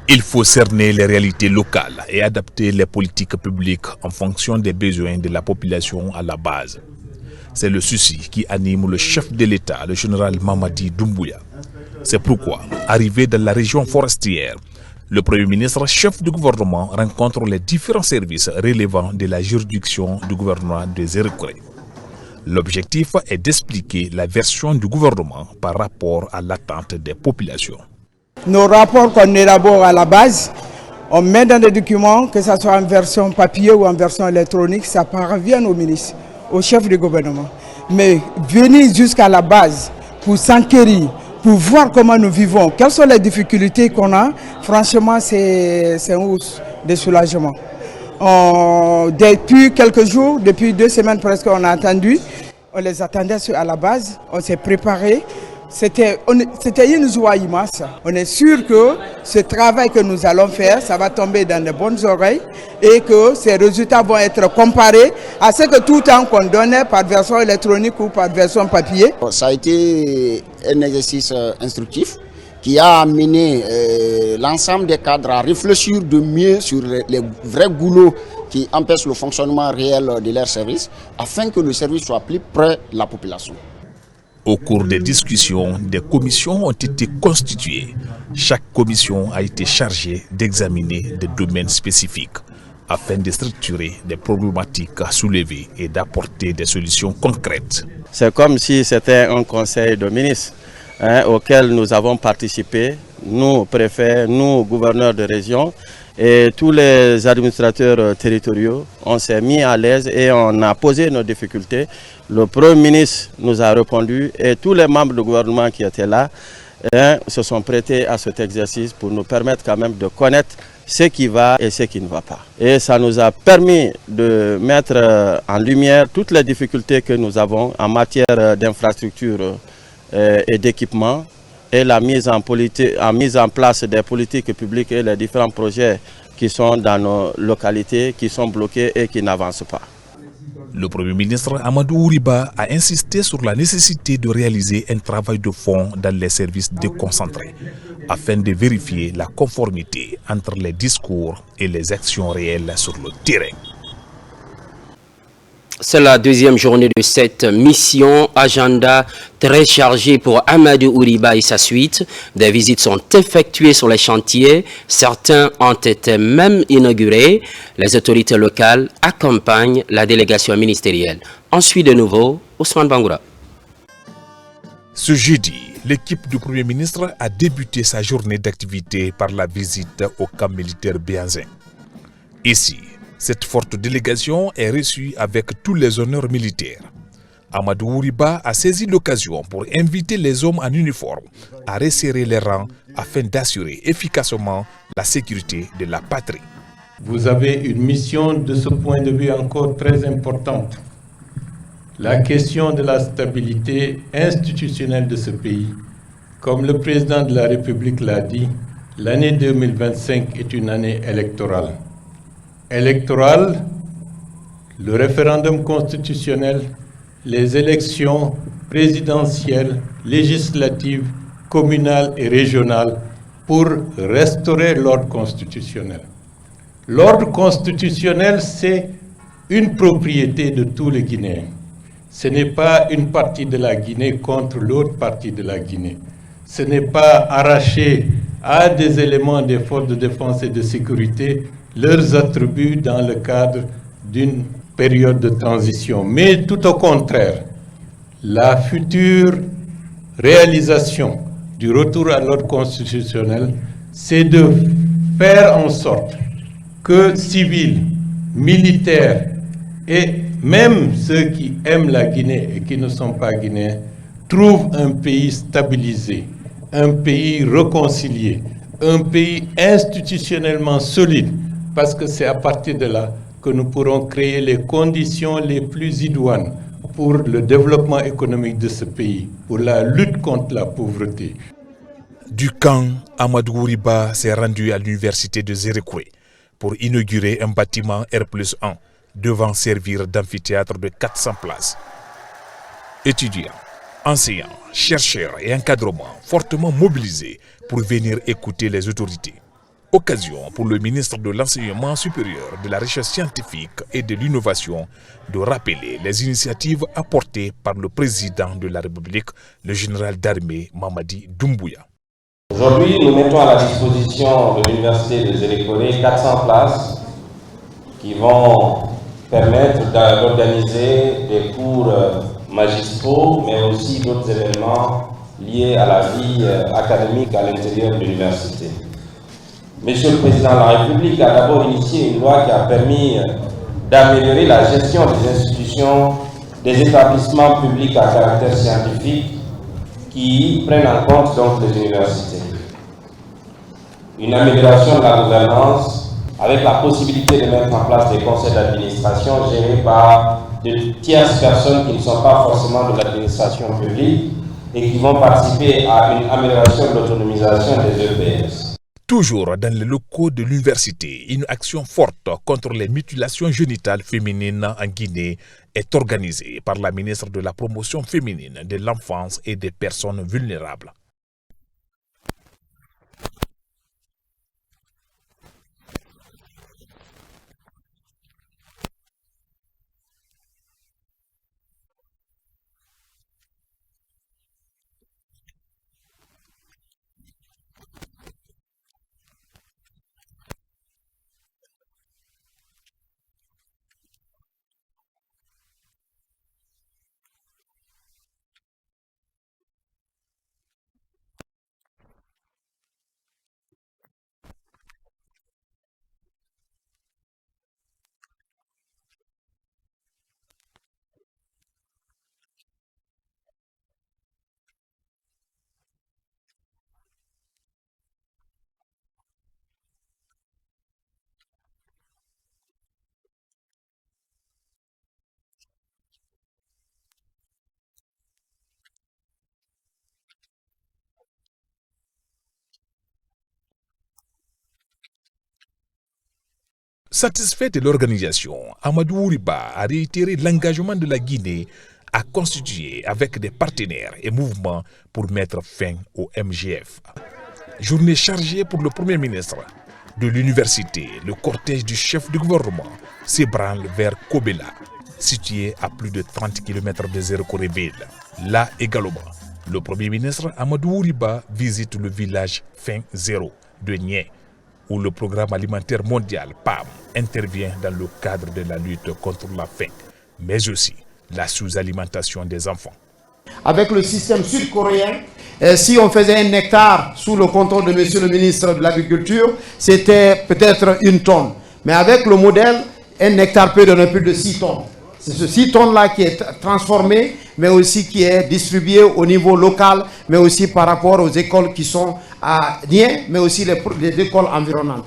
Il faut cerner les réalités locales et adapter les politiques publiques en fonction des besoins de la population à la base. C'est le souci qui anime le chef de l'État, le général Mamadi Doumbouya. C'est pourquoi, arrivé dans la région forestière, le Premier ministre, chef du gouvernement, rencontre les différents services relevant de la juridiction du gouvernement de Zérékoré. L'objectif est d'expliquer la version du gouvernement par rapport à l'attente des populations. Nos rapports qu'on élabore à la base, on met dans des documents, que ce soit en version papier ou en version électronique, ça parvient au ministre, au chef du gouvernement. Mais venir jusqu'à la base pour s'enquérir, pour voir comment nous vivons, quelles sont les difficultés qu'on a, franchement c'est un hausse de soulagement. Depuis quelques jours, depuis 2 semaines presque, on a attendu, on les attendait à la base, on s'est préparé. C'était une joie immense. On est sûr que ce travail que nous allons faire, ça va tomber dans de bonnes oreilles et que ces résultats vont être comparés à ce que tout le temps qu'on donnait par version électronique ou par version papier. Ça a été un exercice instructif qui a amené l'ensemble des cadres à réfléchir de mieux sur les vrais goulots qui empêchent le fonctionnement réel de leur service afin que le service soit plus près de la population. Au cours des discussions, des commissions ont été constituées. Chaque commission a été chargée d'examiner des domaines spécifiques afin de structurer des problématiques soulevées et d'apporter des solutions concrètes. C'est comme si c'était un conseil de ministres auquel nous avons participé, nous préfets, nous gouverneurs de région et tous les administrateurs territoriaux. On s'est mis à l'aise et on a posé nos difficultés. Le Premier ministre nous a répondu et tous les membres du gouvernement qui étaient là se sont prêtés à cet exercice pour nous permettre quand même de connaître ce qui va et ce qui ne va pas. Et ça nous a permis de mettre en lumière toutes les difficultés que nous avons en matière d'infrastructure et d'équipement et la mise en place des politiques publiques et les différents projets qui sont dans nos localités, qui sont bloqués et qui n'avancent pas. Le Premier ministre Amadou Ouriba a insisté sur la nécessité de réaliser un travail de fond dans les services déconcentrés afin de vérifier la conformité entre les discours et les actions réelles sur le terrain. C'est la deuxième journée de cette mission, agenda très chargé pour Amadou Ouriba et sa suite. Des visites sont effectuées sur les chantiers, certains ont été même inaugurés. Les autorités locales accompagnent la délégation ministérielle. On suit de nouveau Ousmane Bangoura. Ce jeudi, l'équipe du Premier ministre a débuté sa journée d'activité par la visite au camp militaire Béhanzin. Ici, cette forte délégation est reçue avec tous les honneurs militaires. Amadou Ouriba a saisi l'occasion pour inviter les hommes en uniforme à resserrer les rangs afin d'assurer efficacement la sécurité de la patrie. Vous avez une mission de ce point de vue encore très importante. La question de la stabilité institutionnelle de ce pays. Comme le président de la République l'a dit, l'année 2025 est une année électorale. Électorale, le référendum constitutionnel, les élections présidentielles, législatives, communales et régionales pour restaurer l'ordre constitutionnel. L'ordre constitutionnel, c'est une propriété de tous les Guinéens. Ce n'est pas une partie de la Guinée contre l'autre partie de la Guinée. Ce n'est pas arraché à des éléments des forces de défense et de sécurité leurs attributs dans le cadre d'une période de transition. Mais tout au contraire, la future réalisation du retour à l'ordre constitutionnel, c'est de faire en sorte que civils, militaires et même ceux qui aiment la Guinée et qui ne sont pas guinéens trouvent un pays stabilisé, un pays réconcilié, un pays institutionnellement solide, parce que c'est à partir de là que nous pourrons créer les conditions les plus idoines pour le développement économique de ce pays, pour la lutte contre la pauvreté. Du camp, Amadou Ouriba s'est rendu à l'université de Zérékoré pour inaugurer un bâtiment R+1 devant servir d'amphithéâtre de 400 places. Étudiants, enseignants, chercheurs et encadrement fortement mobilisés pour venir écouter les autorités. Occasion pour le ministre de l'Enseignement supérieur, de la Recherche scientifique et de l'innovation de rappeler les initiatives apportées par le président de la République, le général d'armée Mamadi Doumbouya. Aujourd'hui, nous mettons à la disposition de l'Université de Zélékolé 400 places qui vont permettre d'organiser des cours magistraux, mais aussi d'autres événements liés à la vie académique à l'intérieur de l'université. Monsieur le Président de la République a d'abord initié une loi qui a permis d'améliorer la gestion des institutions, des établissements publics à caractère scientifique qui prennent en compte donc les universités. Une amélioration de la gouvernance avec la possibilité de mettre en place des conseils d'administration gérés par de tierces personnes qui ne sont pas forcément de l'administration publique et qui vont participer à une amélioration de l'autonomisation des EPS. Toujours dans les locaux de l'université, une action forte contre les mutilations génitales féminines en Guinée est organisée par la ministre de la Promotion féminine, de l'enfance et des personnes vulnérables. Satisfait de l'organisation, Amadou Ouriba a réitéré l'engagement de la Guinée à constituer avec des partenaires et mouvements pour mettre fin au MGF. Journée chargée pour le Premier ministre. De l'université, le cortège du chef du gouvernement s'ébranle vers Kobela, situé à plus de 30 km de Zérékoré-Ville. Là également, le Premier ministre Amadou Ouriba visite le village Fin Zéro de Nié, où le programme alimentaire mondial PAM intervient dans le cadre de la lutte contre la faim, mais aussi la sous-alimentation des enfants. Avec le système sud-coréen, si on faisait un hectare sous le contrôle de monsieur le ministre de l'Agriculture, c'était peut-être 1 tonne. Mais avec le modèle, un hectare peut donner plus de 6 tonnes. C'est ce 6 tonnes-là qui est transformé, mais aussi qui est distribué au niveau local, mais aussi par rapport aux écoles qui sont à Nié, mais aussi les écoles environnantes.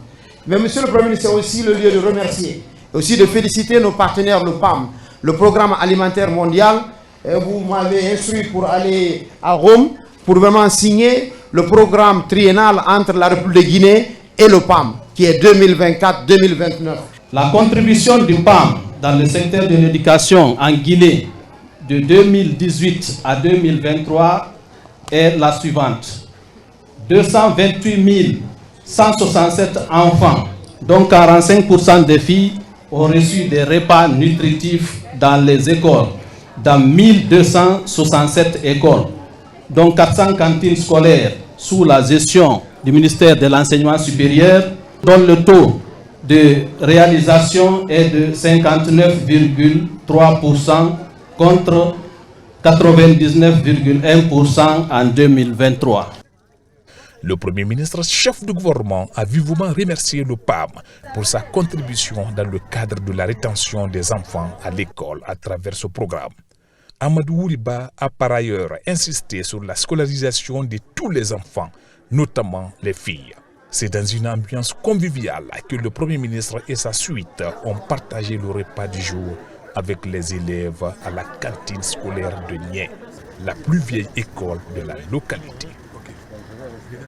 Mais monsieur le Premier ministre, c'est aussi le lieu de remercier, aussi de féliciter nos partenaires, le PAM, le Programme alimentaire mondial. Vous m'avez instruit pour aller à Rome, pour vraiment signer le programme triennal entre la République de Guinée et le PAM, qui est 2024-2029. La contribution du PAM dans le secteur de l'éducation en Guinée de 2018 à 2023 est la suivante. 228 167 enfants, dont 45% des filles, ont reçu des repas nutritifs dans les écoles, dans 1267 écoles, dont 400 cantines scolaires sous la gestion du ministère de l'Enseignement supérieur, dont le taux de réalisation est de 59,3% contre 99,1% en 2023. Le Premier ministre, chef du gouvernement, a vivement remercié le PAM pour sa contribution dans le cadre de la rétention des enfants à l'école à travers ce programme. Amadou Ouriba a par ailleurs insisté sur la scolarisation de tous les enfants, notamment les filles. C'est dans une ambiance conviviale que le Premier ministre et sa suite ont partagé le repas du jour avec les élèves à la cantine scolaire de Nié, la plus vieille école de la localité.